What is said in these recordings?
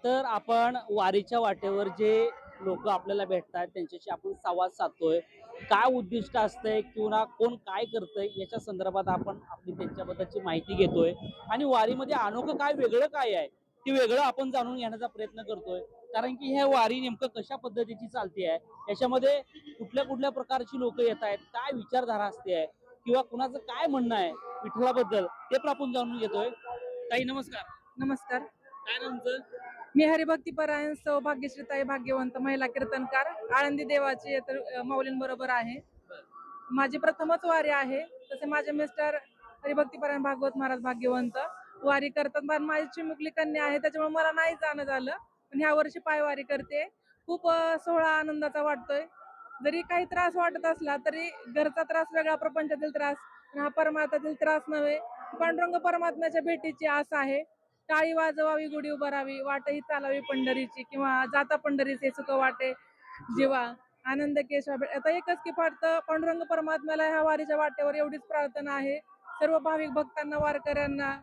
तर आपण वारीच्या वाटेवर जे लोक आपल्याला भेटतात त्यांच्याशी आपण संवाद साधतोय. काय उद्दिष्ट असतंय किंवा कोण काय करतंय याच्या संदर्भात आपण आपली त्यांच्याबद्दलची माहिती घेतोय आणि वारीमध्ये अनोखं काय वेगळं काय आहे ते वेगळं आपण जाणून घेण्याचा प्रयत्न करतोय. कारण की हे वारी नेमकं कशा पद्धतीची चालते आहे, याच्यामध्ये कुठल्या कुठल्या प्रकारची लोक येत आहेत, काय विचारधारा असते आहे किंवा कुणाचं काय म्हणणं आहे विठ्ठलाबद्दल ते पण आपण जाणून घेतोय. ताई नमस्कार. नमस्कार. काय नाव तुमचं? मी हरिभक्तीपरायण सौभाग्यश्रीताई भाग्यवंत महिला कीर्तनकार आळंदी देवाची माऊलींबरोबर आहे. माझी प्रथमच वारी आहे. तसे माझे मिस्टर हरिभक्तीपरायण भागवत महाराज भाग्यवंत वारी करतात. पण माझी चिमुकली कन्या आहे त्याच्यामुळे मला नाही जाणं झालं. पण ह्या वर्षी पायवारी करते. खूप सोहळा आनंदाचा वाटतोय. जरी काही त्रास वाटत असला तरी घरचा त्रास वेगळा, प्रपंचातील त्रास, पण हा परमार्थातील त्रास नव्हे. पांडुरंग परमात्म्याच्या भेटीची आस आहे. टाळी वाजवावी, गुढी उभारावी, वाटही चालावी पंढरीची, किंवा जाता पंढरीचे सुख वाटे जीवा, आनंद केशवा. आता एकच की फक्त पांडुरंग परमात्म्याला ह्या वारीच्या वाटेवर एवढीच प्रार्थना आहे. सर्व भाविक भक्तांना, वारकऱ्यांना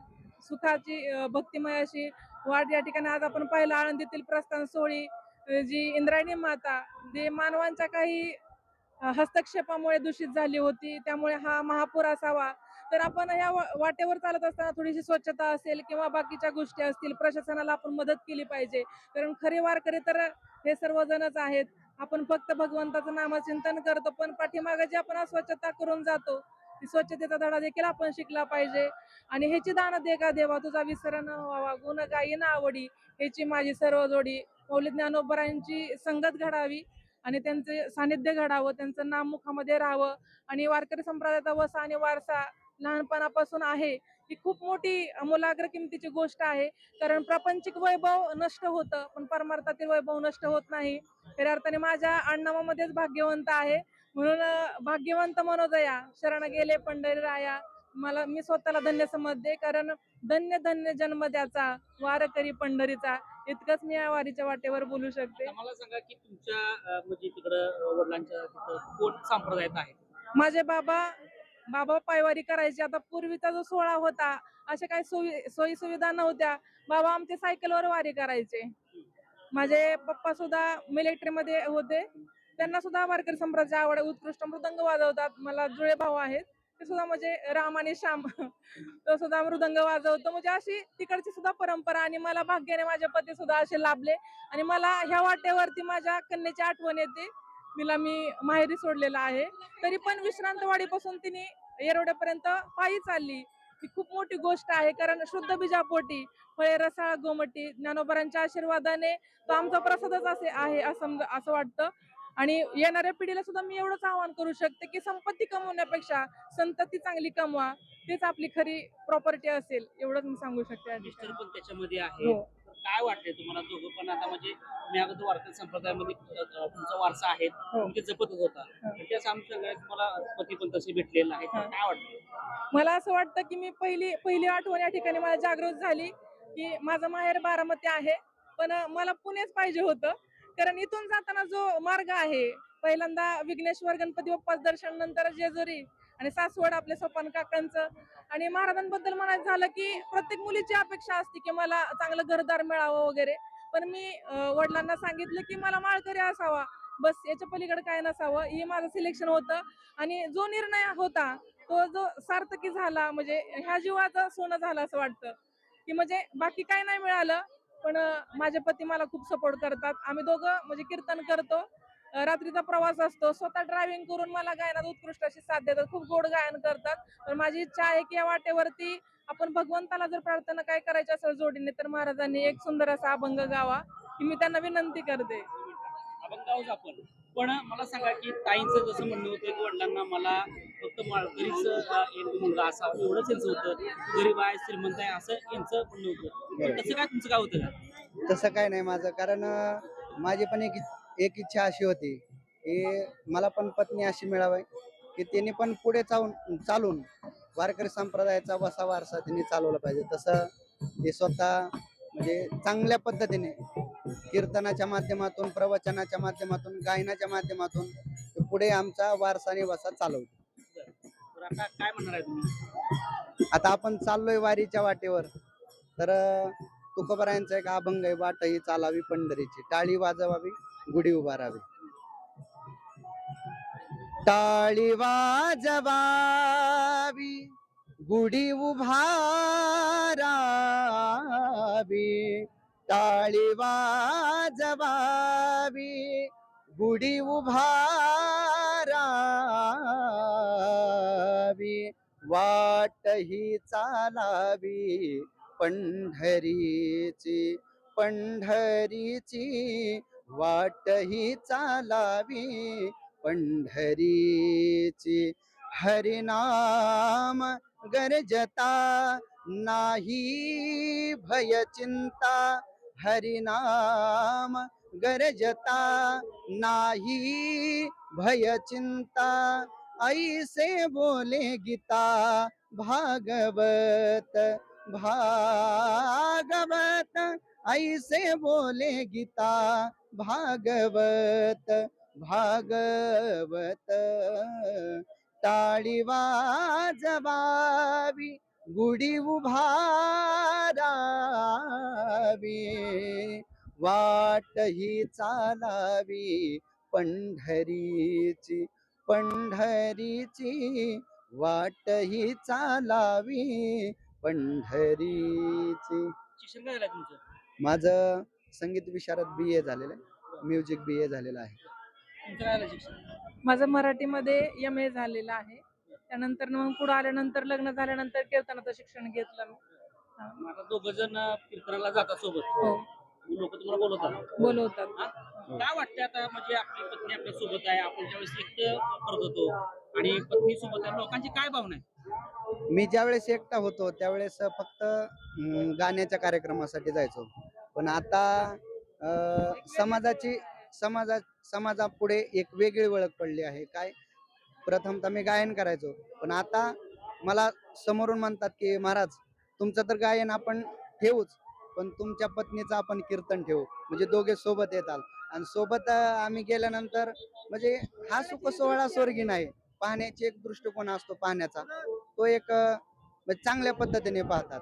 सुखाची भक्तिमय अशी वाट या ठिकाणी आज आपण पाहिलं. आळंदीतील प्रस्थान सोहळी जी इंद्रायणी माता जे मानवांच्या काही हस्तक्षेपामुळे दूषित झाली होती, त्यामुळे हा महापूर असावा. तर आपण या वाटेवर चालत असताना थोडीशी स्वच्छता असेल किंवा बाकीच्या गोष्टी असतील, प्रशासनाला आपण मदत केली पाहिजे. कारण खरे वारकरी तर हे सर्वजणच आहेत. आपण फक्त भगवंताचं नामचिंतन करतो, पण पाठीमागे जे आपण स्वच्छता करून जातो, ती स्वच्छतेचा धडा देखील आपण शिकला पाहिजे. आणि ह्याची दान दे का देवा, तुझा विसर न व्हावा, गुण गायी ना आवडी, ह्याची माझी सर्व जोडी. मौली ज्ञानोबरायांची संगत घडावी आणि त्यांचे सानिध्य घडावं, त्यांचं नाम मुखामध्ये राहावं. आणि वारकरी संप्रदायाचा वसा आणि वारसा लहानपणापासून आहे, ही खूप मोठी अमूलाग्र किमतीची गोष्ट आहे. कारण प्रापंचिक वैभव नष्ट होतं, पण परमार्थातील वैभव नष्ट होत नाही. खऱ्या अर्थाने माझ्या आडनावामध्येच भाग्यवंत आहे. म्हणून भाग्यवंत मनोदया, शरण गेले पंढरी राया. मी स्वतःला धन्य समजते, कारण धन्य धन्य जन्म द्याचा, वारकरी पंढरीचा. इतकंच मी या वारीच्या वाटेवर बोलू शकते. मला सांगा की तुमच्या म्हणजे तिकडं वडिलांच्या तिथं कोण संप्रदायात आहे? माझे बाबा बाबा पायवारी करायचे. आता पूर्वीचा जो सोहळा होता, अशा काही सोयी सुविधा नव्हत्या. बाबा आमचे सायकलवर वारी करायचे. माझे पप्पा सुद्धा मिलिटरीमध्ये होते. त्यांना सुद्धा वारकरी संप्रदायाची आवड, उत्कृष्ट मृदंग वाजवतात. मला जुळे भाऊ आहेत, ते सुद्धा म्हणजे राम आणि श्याम तो सुद्धा मृदंग वाजवतो. म्हणजे अशी तिकडची सुद्धा परंपरा. आणि मला भाग्याने माझे पती सुद्धा असे लाभले. आणि मला ह्या वाटेवरती माझ्या कन्येची आठवण येते. तिला मी माहेरी सोडलेला आहे, तरी पण विश्रांतवाडीपासून तिने येरवड्यापर्यंत पायी चालली. ही खूप मोठी गोष्ट आहे. कारण शुद्ध बीजापोटी, फळे रसाळ गोमटी, ज्ञानोबरांच्या आशीर्वादाने तो आमचा प्रसादच असे आहे असं वाटतं. आणि येणाऱ्या पिढीला सुद्धा मी एवढंच आवाहन करू शकते की संपत्ती कमवण्यापेक्षा संतती चांगली कमवा, तेच आपली खरी प्रॉपर्टी असेल, एवढंच मी सांगू शकते. मिस्टर पण त्याच्यामध्ये आहे. हो. तर काय वाटतंय तुम्हाला दोघं पण आता म्हणजे तुम्ही अगोदर वारकरी संप्रदायामध्ये तुमचा वारसा आहे, हो. तुम्ही ते जपतच होता. तर त्या सांगण्यात तुम्हाला पती पण तसे भेटलेला आहे, तर काय वाटतं? मला असं वाटतं की मी पहिली आठवण या ठिकाणी मला जागृत झाली की माझं माहेर बारामती आहे, पण मला पुणेच पाहिजे होतं. कारण इथून जाताना जो मार्ग आहे, पहिल्यांदा विघ्नेश्वर गणपती बाप्पाच दर्शन, नंतर जेजुरी आणि सासवड आपल्या सोपान काकांचं. आणि महाराजांबद्दल म्हणायचं झालं की प्रत्येक मुलीची अपेक्षा असते की मला चांगलं घरदार मिळावं वगैरे. पण मी वडिलांना सांगितलं की मला माळकरी असावा, बस, याच्या पलीकडे काय नसावं. हे माझं सिलेक्शन होतं. आणि जो निर्णय होता तो जो सार्थकी झाला, म्हणजे ह्या जीवाचं सोनं झालं असं वाटतं. की म्हणजे बाकी काय नाही मिळालं, पण माझे पती मला खूप सपोर्ट करतात. आम्ही दोघं म्हणजे कीर्तन करतो, रात्रीचा प्रवास असतो, स्वतः ड्रायव्हिंग करून मला गायनात उत्कृष्ट अशी साथ देतात, खूप गोड गायन करतात. तर माझी इच्छा आहे की या वाटेवरती आपण भगवंताला जर प्रार्थना काय करायची असेल जोडीने, तर महाराजांनी एक सुंदर असा अभंग गावा, ही मी त्यांना विनंती करते. अभंगावच आपण. पण मला सांगा की ताईंचं जसं म्हणणं होतं की वडिलांना मला फक्त माळकरीच एक मुलगा असा एवढंच यांचं होतं, गरीब आहे श्रीमंत आहे असं यांचं म्हणणं होतं. पण तसं काय तुमचं काय होतं का? तसं काय नाही माझं, कारण माझी पण एक इच्छा अशी होती की मला पण पत्नी अशी मिळावी की त्यांनी पण पुढे चालून वारकरी संप्रदायाचा वसा वारसा त्यांनी चालवला पाहिजे. तसं ते स्वतः म्हणजे चांगल्या पद्धतीने कीर्तनाच्या माध्यमातून, प्रवचनाच्या माध्यमातून, गायनाच्या माध्यमातून ते पुढे आमचा वारसा आणि वसा चालवतो. तर आता काय म्हणणार आहे तुम्ही? आता आपण चाललोय वारीच्या वाटेवर, तर तुकोबारायांचा एक अभंग आहे, वाटही चालावी पंढरीची, टाळी वाजवावी गुढी उभारावी. टाळी वाजवावी गुढी उभारावी, टाळी वाजवावी गुढी उभारावी, वाटही चालावी पंढरीची, पंढरीची वाटही चालावी पंढरीची. हरिनाम गरजता नाही भय चिंता, हरिनाम गरजता नाही भय चिंता, ऐसे बोले गीता भागवत भागवत, ऐसे बोले गीता भागवत भागवत. टाळी वाजवावी गुढी उभारावी, वाटही चालावी पंढरीची, पंढरीची वाटही चालावी पंढरीची. शिक्षण काय झालं तुमचं? माझं संगीत विशारद BA झालेलं आहे, म्युझिक BA झालेलं आहे. तुमचं काय झालं शिक्षण? माझं मराठीमध्ये MA झालेलं आहे. त्यानंतर मग पुढे आल्यानंतर लग्न झाल्यानंतर कीर्तनाचं शिक्षण घेतलं मी. हा. मग आता दोघं जण कीर्तनाला जातात सोबत, हो, लोक तुम्हाला बोलवतात. बोलवतात. हा? काय वाटतं आता, म्हणजे आपली पत्नी आपल्या सोबत आहे, आपण ज्यावेळेस एकटं करत होतो आणि पत्नी सोबत आहे, लोकांची काय भावना आहे? मी ज्यावेळेस एकटा होतो त्यावेळेस फक्त गाण्याच्या कार्यक्रमासाठी जायचो, पण आता समाजापुढे एक वेगळी ओळख पडली आहे. काय, प्रथमतः मी गायन करायचो, पण आता मला समोरून म्हणतात की महाराज तुमचं तर गायन आपण ठेवूच, पण तुमच्या पत्नीचं आपण कीर्तन ठेवू, म्हणजे दोघे सोबत येतात. आणि सोबत आम्ही गेल्यानंतर म्हणजे हा सुख सोहळा स्वर्गी नाही, पाहण्याची एक दृष्टिकोन असतो पाहण्याचा, तो एक म्हणजे चांगल्या पद्धतीने पाहतात,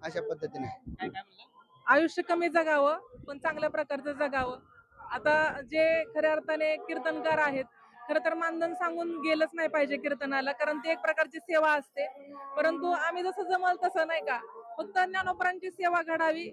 अशा पद्धतीने. काय काय म्हणलं? आयुष्य कमी जगावं पण चांगल्या प्रकारचं जगावं. आता जे खऱ्या अर्थाने कीर्तनकार आहेत, खरं तर मानधन सांगून गेलंच नाही पाहिजे कीर्तनाला, कारण ती एक प्रकारची सेवा असते. परंतु आम्ही जसं जमल तसं नाही का, फक्त ज्ञानोबरांची सेवा घडावी.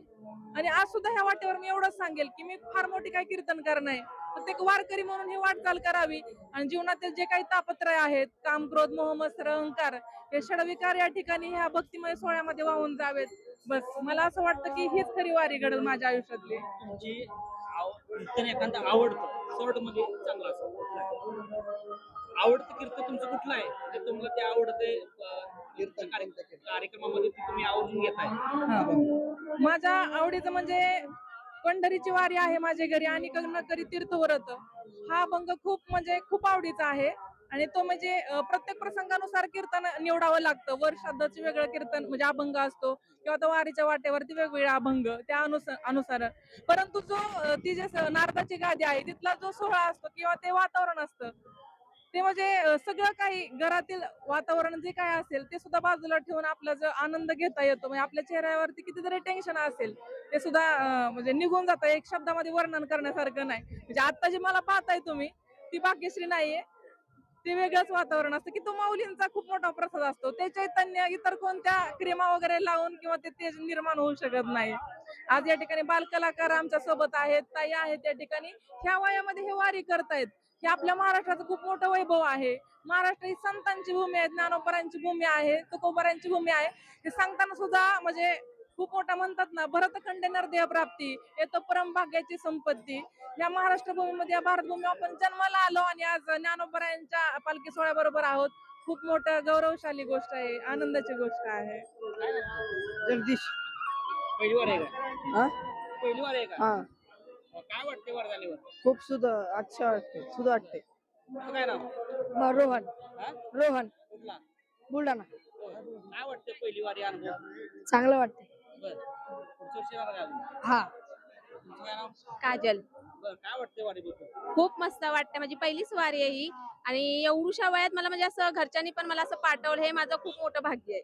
आणि आज सुद्धा ह्या वाटेवर मी एवढंच सांगेल की मी फार मोठी काही कीर्तनकार नाही, फक्त एक वारकरी म्हणून ही वाटचाल करावी. आणि जीवनातील जे काही तापत्रय आहेत, काम, क्रोध, मोह, मत्सर, अहंकार, हे षडविकार या ठिकाणी ह्या भक्तिमय सोहळ्यामध्ये वाहून जावेत. बस मला असं वाटतं की हीच खरी वारी घडेल माझ्या आयुष्यातली. तुमची कीर्तन एखादं आवडतं शॉर्ट मध्ये चांगलं असं आवडतं कीर्तन तुमचं कुठलं आहे, ते तुम्हाला ते आवडते कीर्तन कार्यक्रमामध्ये ते तुम्ही आवर्जून घेताय? माझ्या आवडीचं म्हणजे पंढरीची वारी आहे माझ्या घरी आणि न करी तीर्थव्रत हा अभंग खूप म्हणजे खूप आवडीचा आहे. आणि तो म्हणजे प्रत्येक प्रसंगानुसार कीर्तन निवडावं लागतं. वर श्राद्धाचे वेगळं कीर्तन म्हणजे अभंग असतो, किंवा तो वारीच्या वाटेवरती वेगवेगळे अभंग त्या अनुसार. परंतु जो ती जे नारदाची गादी आहे तिथला जो सोहळा असतो किंवा ते वातावरण असतं, ते म्हणजे सगळं काही घरातील वातावरण जे काय असेल ते सुद्धा बाजूला ठेवून आपला जो आनंद घेता येतो, म्हणजे आपल्या चेहऱ्यावरती कितीतरी टेन्शन असेल ते सुद्धा म्हणजे निघून जातं. एक शब्दामध्ये वर्णन करण्यासारखं नाही. म्हणजे आता जे मला पाहताय तुम्ही ती भाग्यश्री नाहीये, ते वेगळंच वातावरण असतं की तो माऊलींचा खूप मोठा प्रसाद असतो. ते चैतन्य इतर कोणत्या क्रीमा वगैरे लावून किंवा ते तेज निर्माण होऊ शकत नाही. आज या ठिकाणी बालकलाकार आमच्या सोबत आहेत, ताई आहेत त्या ठिकाणी, ह्या वयामध्ये हे वारी करतायत. हे आपल्या महाराष्ट्राचं खूप मोठं वैभव आहे. महाराष्ट्र ही संतांची भूमी आहे, ज्ञानोबरांची भूमी आहे, तुकोबारांची भूमी आहे. हे सांगताना सुद्धा म्हणजे खूप मोठा म्हणतात ना, भरतखंडे नरदेह प्राप्ती येतो परम भाग्याची संपत्ती. या महाराष्ट्र भूमीमध्ये, या भारत भूमी आपण जन्माला आलो आणि आज ज्ञानोबरांच्या पालखी सोहळ्याबरोबर आहोत. खूप मोठं गौरवशाली गोष्ट आहे, आनंदाची गोष्ट आहे. जगदीश पहिली वार आहे का? हा पहिली वार आहे का? हा काय वाटते वार झाल्यावर? खूप अच्छा वाटते, सुद्धा वाटते. तुमचं काय नाव? रोहन हा? रोहन कुठला? बुलढाणा. काय वाटते पहिली वारी अनुभव? चांगलं वाटते. बर, पुढच्या वर्षी येणार का अजून? हा तुमचं काय नाव? काजल. बर, काय वाटते वारी बद्दल? खूप मस्त वाटते, माझी पहिलीच वारी आहे ही. आणि एवढ्याशा वयात मला म्हणजे असं घरच्यांनी पण मला असं पाठवलं, हे माझं खूप मोठं भाग्य आहे.